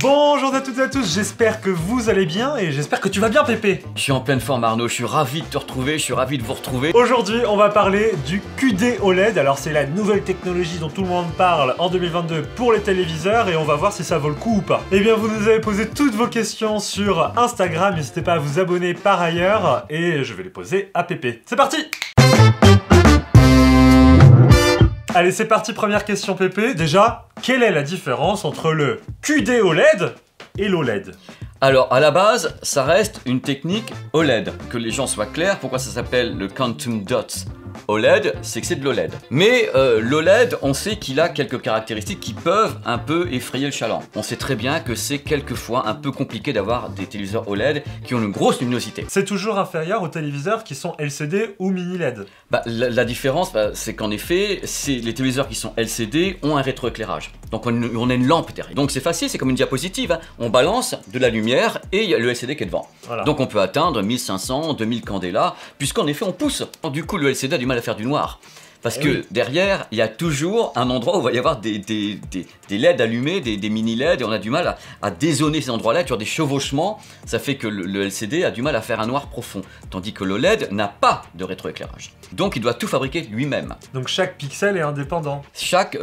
Bonjour à toutes et à tous, j'espère que vous allez bien et j'espère que tu vas bien Pépé. Je suis en pleine forme Arnaud, je suis ravi de te retrouver, je suis ravi de vous retrouver. Aujourd'hui on va parler du QD OLED, alors c'est la nouvelle technologie dont tout le monde parle en 2022 pour les téléviseurs et on va voir si ça vaut le coup ou pas. Eh bien vous nous avez posé toutes vos questions sur Instagram, n'hésitez pas à vous abonner par ailleurs et je vais les poser à Pépé. C'est parti! Allez, c'est parti, première question Pépé. Déjà, quelle est la différence entre le QD OLED et l'OLED? Alors, à la base, ça reste une technique OLED. Que les gens soient clairs, pourquoi ça s'appelle le Quantum Dots OLED, c'est que c'est de l'OLED. Mais l'OLED, on sait qu'il a quelques caractéristiques qui peuvent un peu effrayer le chaland. On sait très bien que c'est quelquefois un peu compliqué d'avoir des téléviseurs OLED qui ont une grosse luminosité. C'est toujours inférieur aux téléviseurs qui sont LCD ou mini LED. La différence, c'est qu'en effet, les téléviseurs qui sont LCD ont un rétroéclairage. Donc on a une lampe derrière. Donc c'est facile, c'est comme une diapositive. Hein. On balance de la lumière et il y a le LCD qui est devant. Voilà. Donc on peut atteindre 1500, 2000 candela, puisqu'en effet on pousse. Du coup le LCD a du mal à faire du noir. Parce que derrière, il y a toujours un endroit où il va y avoir des LED allumés, des mini LED, et on a du mal à dézoner ces endroits-là, tu as des chevauchements, ça fait que le LCD a du mal à faire un noir profond, tandis que l'OLED n'a pas de rétroéclairage. Donc il doit tout fabriquer lui-même. Donc chaque pixel est indépendant. Chaque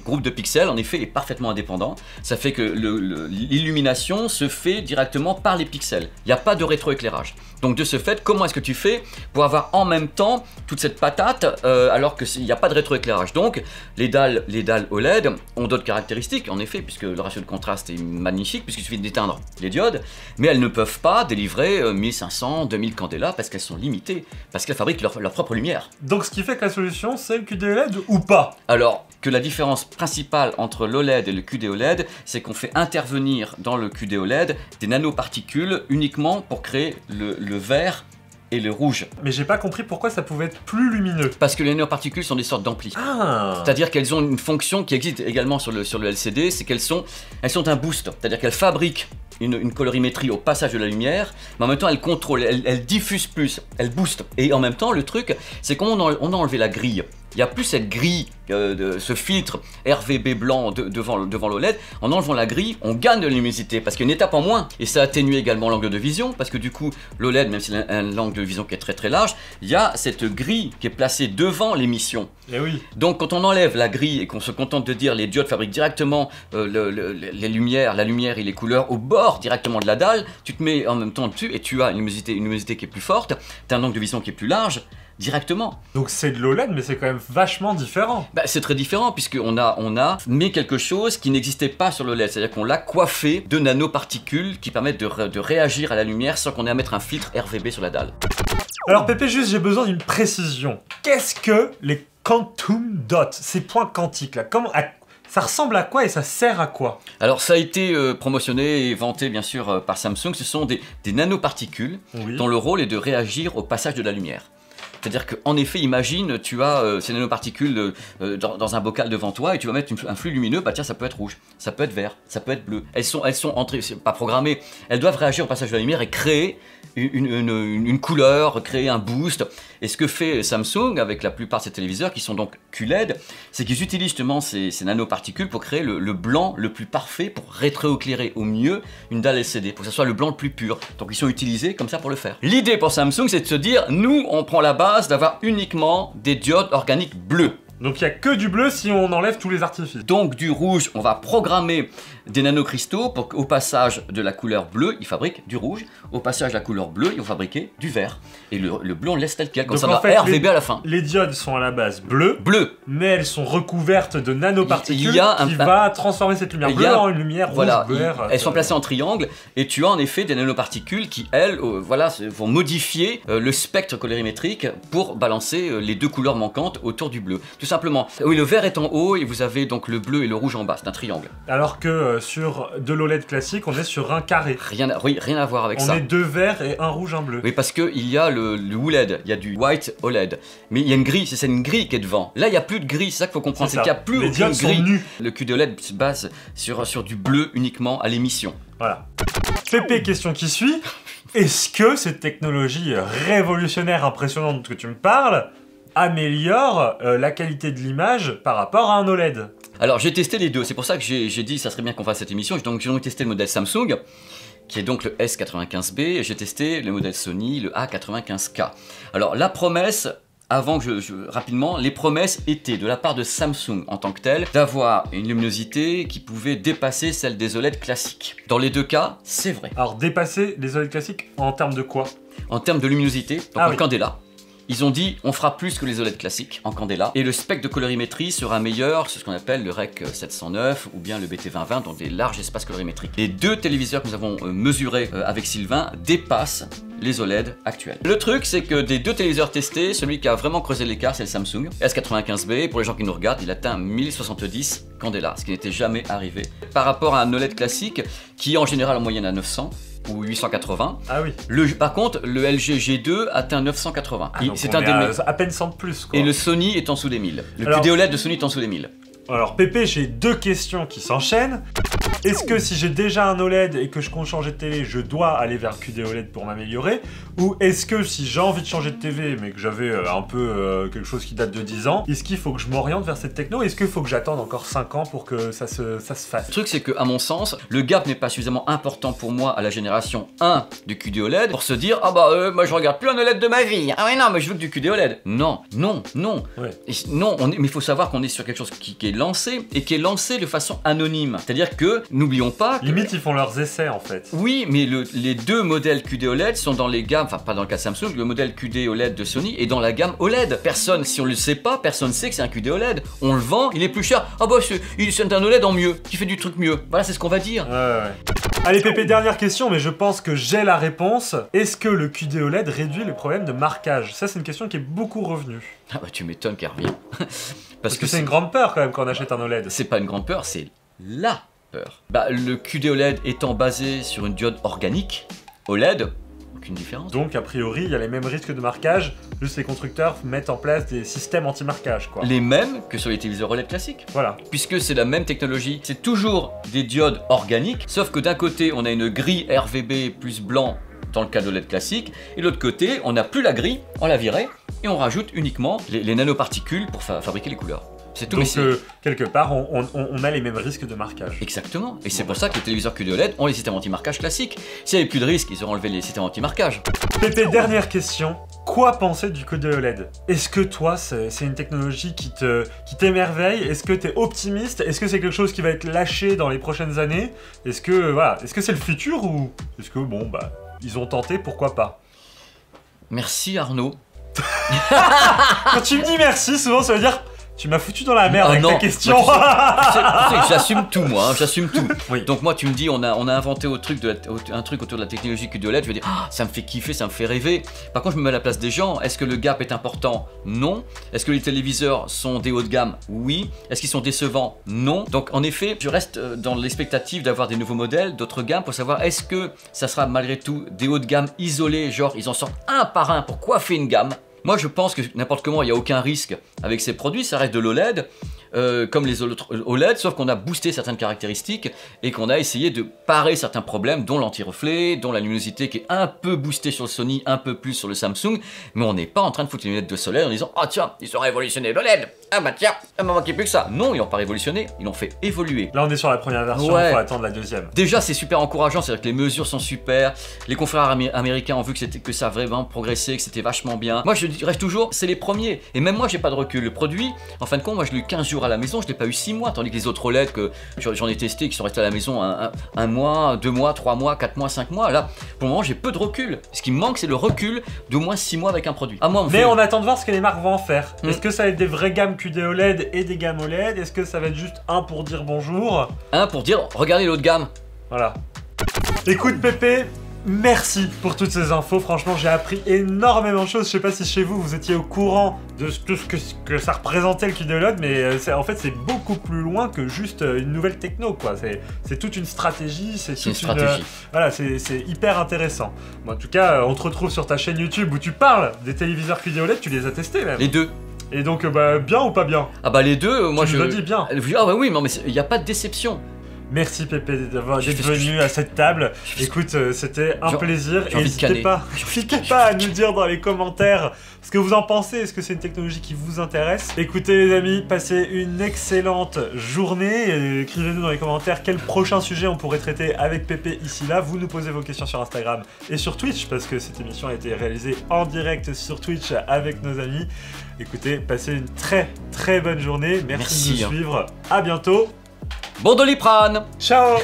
groupe de pixels, en effet, est parfaitement indépendant. Ça fait que l'illumination se fait directement par les pixels. Il n'y a pas de rétroéclairage. Donc de ce fait, comment est-ce que tu fais pour avoir en même temps toute cette patate alors qu'il n'y a pas de rétroéclairage? Donc les dalles OLED ont d'autres caractéristiques, en effet, puisque le ratio de contraste est magnifique, puisqu'il suffit d'éteindre les diodes, mais elles ne peuvent pas délivrer 1500, 2000 candela parce qu'elles sont limitées, parce qu'elles fabriquent leur propre lumière. Donc ce qui fait que la solution, c'est le QD OLED ou pas? Alors, que la différence principale entre l'OLED et le QD OLED, c'est qu'on fait intervenir dans le QD OLED des nanoparticules uniquement pour créer le vert et le rouge. Mais j'ai pas compris pourquoi ça pouvait être plus lumineux. Parce que les nanoparticules sont des sortes d'amplis. Ah. C'est-à-dire qu'elles ont une fonction qui existe également sur le LCD, c'est qu'elles sont un boost. C'est-à-dire qu'elles fabriquent une colorimétrie au passage de la lumière, mais en même temps elles contrôlent, elles diffusent plus, elles boostent. Et en même temps, le truc, c'est qu'on a enlevé la grille. Il n'y a plus cette grille, ce filtre RVB blanc devant l'OLED. En enlevant la grille, on gagne de la luminosité parce qu'il y a une étape en moins. Et ça atténue également l'angle de vision parce que du coup, l'OLED, même s'il a un angle de vision qui est très très large, il y a cette grille qui est placée devant l'émission. Et oui. Donc quand on enlève la grille et qu'on se contente de dire les diodes fabriquent directement les lumières, la lumière et les couleurs au bord directement de la dalle, tu te mets en même temps dessus et tu as une luminosité qui est plus forte, tu as un angle de vision qui est plus large. Directement. Donc c'est de l'OLED, mais c'est quand même vachement différent. C'est très différent puisqu'on a mis quelque chose qui n'existait pas sur l'OLED, c'est-à-dire qu'on l'a coiffé de nanoparticules qui permettent de réagir à la lumière sans qu'on ait à mettre un filtre RVB sur la dalle. Alors Pépé, juste j'ai besoin d'une précision. Qu'est-ce que les Quantum Dots, ces points quantiques là? Ça ressemble à quoi et ça sert à quoi? Alors ça a été promotionné et vanté bien sûr par Samsung, ce sont des nanoparticules dont le rôle est de réagir au passage de la lumière. C'est-à-dire qu'en effet, imagine, tu as ces nanoparticules dans un bocal devant toi et tu vas mettre un flux lumineux, bah tiens, ça peut être rouge, ça peut être vert, ça peut être bleu. Elles sont entrées, c'est pas programmé, elles doivent réagir au passage de la lumière et créer une couleur, créer un boost. Et ce que fait Samsung avec la plupart de ces téléviseurs, qui sont donc QLED, c'est qu'ils utilisent justement ces nanoparticules pour créer le blanc le plus parfait, pour rétroéclairer au mieux une dalle LCD, pour que ce soit le blanc le plus pur. Donc ils sont utilisés comme ça pour le faire. L'idée pour Samsung, c'est de se dire, nous, on prend la base d'avoir uniquement des diodes organiques bleues. Donc il n'y a que du bleu si on enlève tous les artifices. Donc du rouge, on va programmer des nanocristaux pour qu'au passage de la couleur bleue, ils fabriquent du rouge. Au passage de la couleur bleue, ils vont fabriquer du vert. Et le bleu, on le laisse tel quel, comme ça va RVB à la fin. Les diodes sont à la base bleues, mais elles sont recouvertes de nanoparticules qui va transformer cette lumière bleue en une lumière rouge, vert. Elles sont placées en triangle et tu as en effet des nanoparticules qui, elles, vont modifier le spectre colorimétrique pour balancer les deux couleurs manquantes autour du bleu. Tout simplement. Oui, le vert est en haut et vous avez donc le bleu et le rouge en bas, c'est un triangle. Alors que sur de l'OLED classique, on est sur un carré. Rien à voir avec ça. On est deux verts et un rouge, un bleu. Oui, parce qu'il y a le OLED, il y a du white OLED. Mais il y a une grille, c'est une grille qui est devant. Là, il n'y a plus de grille, c'est ça qu'il faut comprendre, c'est qu'il n'y a plus aucune grille. Le QD OLED se base sur du bleu uniquement à l'émission. Voilà. Pépé, question qui suit. Est-ce que cette technologie révolutionnaire, impressionnante que tu me parles, améliore la qualité de l'image par rapport à un OLED? Alors j'ai testé les deux, c'est pour ça que j'ai dit ça serait bien qu'on fasse cette émission. Donc j'ai testé le modèle Samsung, qui est donc le S95B, et j'ai testé le modèle Sony, le A95K. Alors la promesse, avant que rapidement, les promesses étaient de la part de Samsung en tant que tel d'avoir une luminosité qui pouvait dépasser celle des OLED classiques. Dans les deux cas, c'est vrai. Alors dépasser les OLED classiques en termes de quoi? En termes de luminosité, donc en candela. Ils ont dit on fera plus que les OLED classiques en candela et le spectre de colorimétrie sera meilleur, c'est ce qu'on appelle le REC 709 ou bien le BT2020, donc des larges espaces colorimétriques. Les deux téléviseurs que nous avons mesurés avec Sylvain dépassent les OLED actuels. Le truc, c'est que des deux téléviseurs testés, celui qui a vraiment creusé l'écart, c'est le Samsung S95B. Pour les gens qui nous regardent, il atteint 1070 candela, ce qui n'était jamais arrivé. Par rapport à un OLED classique, qui en général en moyenne à 900, ou 880. Ah oui. Par contre, le LG G2 atteint 980. C'est un des à peine 100 de plus, quoi. Et le Sony est en dessous des 1000. Le QD OLED de Sony est en dessous des 1000. Alors Pépé, j'ai deux questions qui s'enchaînent. Est-ce que si j'ai déjà un OLED et que je compte changer de télé, je dois aller vers QD OLED pour m'améliorer? Ou est-ce que si j'ai envie de changer de TV, mais que j'avais un peu quelque chose qui date de 10 ans, est-ce qu'il faut que je m'oriente vers cette techno? Est-ce qu'il faut que j'attende encore 5 ans pour que ça se fasse? Le truc, c'est qu'à mon sens, le gap n'est pas suffisamment important pour moi à la génération 1 du QD OLED pour se dire ah bah moi je regarde plus un OLED de ma vie. Ah ouais non mais je veux que du QD OLED. Non, non, non. Ouais. Non, mais il faut savoir qu'on est sur quelque chose qui est lancé et qui est lancé de façon anonyme. C'est-à-dire que n'oublions pas que... Limite, ils font leurs essais, en fait. Oui, mais les deux modèles QD OLED sont dans les gammes, enfin pas dans le cas de Samsung, le modèle QD OLED de Sony est dans la gamme OLED. Personne, si on le sait pas, personne sait que c'est un QD OLED. On le vend, il est plus cher. Ah bah c'est un OLED en mieux, qui fait du truc mieux. Voilà, c'est ce qu'on va dire. Ouais. Allez Pépé, dernière question, mais je pense que j'ai la réponse. Est-ce que le QD OLED réduit les problèmes de marquage? Ça, c'est une question qui est beaucoup revenue. Ah bah tu m'étonnes qu'elle revient. Parce que c'est une grande peur quand même quand on achète un OLED. C'est pas une grande peur, c'est la peur. Bah le QD OLED étant basé sur une diode organique, OLED, aucune différence. Donc a priori, il y a les mêmes risques de marquage, juste les constructeurs mettent en place des systèmes anti-marquage, quoi. Les mêmes que sur les téléviseurs OLED classiques. Voilà. Puisque c'est la même technologie, c'est toujours des diodes organiques, sauf que d'un côté, on a une grille RVB plus blanc dans le cas de l'OLED classique, et de l'autre côté, on n'a plus la grille, on l'a virée, et on rajoute uniquement les nanoparticules pour fabriquer les couleurs. C'est tout. Donc quelque part, on a les mêmes risques de marquage. Exactement. Et c'est pour ça que les téléviseurs QD OLED ont les systèmes anti-marquage classiques. S'il n'y avait plus de risques, ils auraient enlevé les systèmes anti-marquage. Pépé, dernière question. Quoi penser du QD OLED? Est-ce que toi, c'est une technologie qui t'émerveille? Est-ce que tu es optimiste? Est-ce que c'est quelque chose qui va être lâché dans les prochaines années? Est-ce que c'est le futur ou est-ce que bon bah ils ont tenté, pourquoi pas? Merci Arnaud. Quand tu me dis merci, souvent ça veut dire tu m'as foutu dans la merde avec ta question. J'assume tout moi, hein, j'assume tout. Oui. Donc moi tu me dis on a inventé un truc autour de la technologie QD OLED, je vais dire ça me fait kiffer, ça me fait rêver. Par contre je me mets à la place des gens, est-ce que le gap est important? Non. Est-ce que les téléviseurs sont des hauts de gamme? Oui. Est-ce qu'ils sont décevants? Non. Donc en effet je reste dans l'expectative d'avoir des nouveaux modèles, d'autres gammes pour savoir est-ce que ça sera malgré tout des hauts de gamme isolés, genre ils en sortent un par un pour coiffer une gamme. Moi je pense que n'importe comment il n'y a aucun risque avec ces produits, ça reste de l'OLED comme les autres OLED, sauf qu'on a boosté certaines caractéristiques et qu'on a essayé de parer certains problèmes, dont l'anti-reflet, dont la luminosité qui est un peu boostée sur le Sony, un peu plus sur le Samsung, mais on n'est pas en train de foutre les lunettes de soleil en disant « Ah tiens, ils ont révolutionné l'OLED, ah bah tiens, il m'en manquait plus que ça !» Non, ils n'ont pas révolutionné, ils l'ont fait évoluer. Là on est sur la première version, il faut attendre la deuxième. Déjà c'est super encourageant, c'est-à-dire que les mesures sont super, les confrères américains ont vu que ça a vraiment progressé, que c'était vachement bien. Moi je dirais toujours, c'est les premiers, et même moi j'ai pas de recul. Le produit, en fin de compte, moi je l'ai eu 15 jours à la maison, je l'ai pas eu 6 mois, tandis que les autres OLED que j'en ai testé, qui sont restés à la maison un mois, 2 mois, 3 mois, 4 mois, 5 mois, là pour le moment j'ai peu de recul. Ce qui me manque c'est le recul d'au moins 6 mois avec un produit. Mais on attend de voir ce que les marques vont en faire. Est-ce que ça va être des vraies gammes QD OLED et des gammes OLED? Est-ce que ça va être juste un pour dire bonjour? Un pour dire regardez l'autre gamme. Voilà. Écoute Pépé, merci pour toutes ces infos, franchement j'ai appris énormément de choses. Je sais pas si chez vous, vous étiez au courant de tout ce que ça représentait le QD OLED, mais en fait c'est beaucoup plus loin que juste une nouvelle techno quoi. C'est toute une stratégie, c'est une stratégie. Voilà, c'est hyper intéressant. Bon, en tout cas, on te retrouve sur ta chaîne YouTube où tu parles des téléviseurs QD OLED, tu les as testés même. Les deux. Et donc bien ou pas bien? Ah bah les deux, moi je le dis bien. Ah bah oui, non mais il n'y a pas de déception. Merci Pépé d'être venu à cette table. Écoute, c'était un plaisir. Et n'hésitez pas à nous dire dans les commentaires ce que vous en pensez. Est-ce que c'est une technologie qui vous intéresse? Écoutez les amis, passez une excellente journée. Écrivez-nous dans les commentaires quel prochain sujet on pourrait traiter avec Pépé ici là. Vous nous posez vos questions sur Instagram et sur Twitch parce que cette émission a été réalisée en direct sur Twitch avec nos amis. Écoutez, passez une très bonne journée. Merci de nous suivre. À bientôt. Bon Doliprane. Ciao.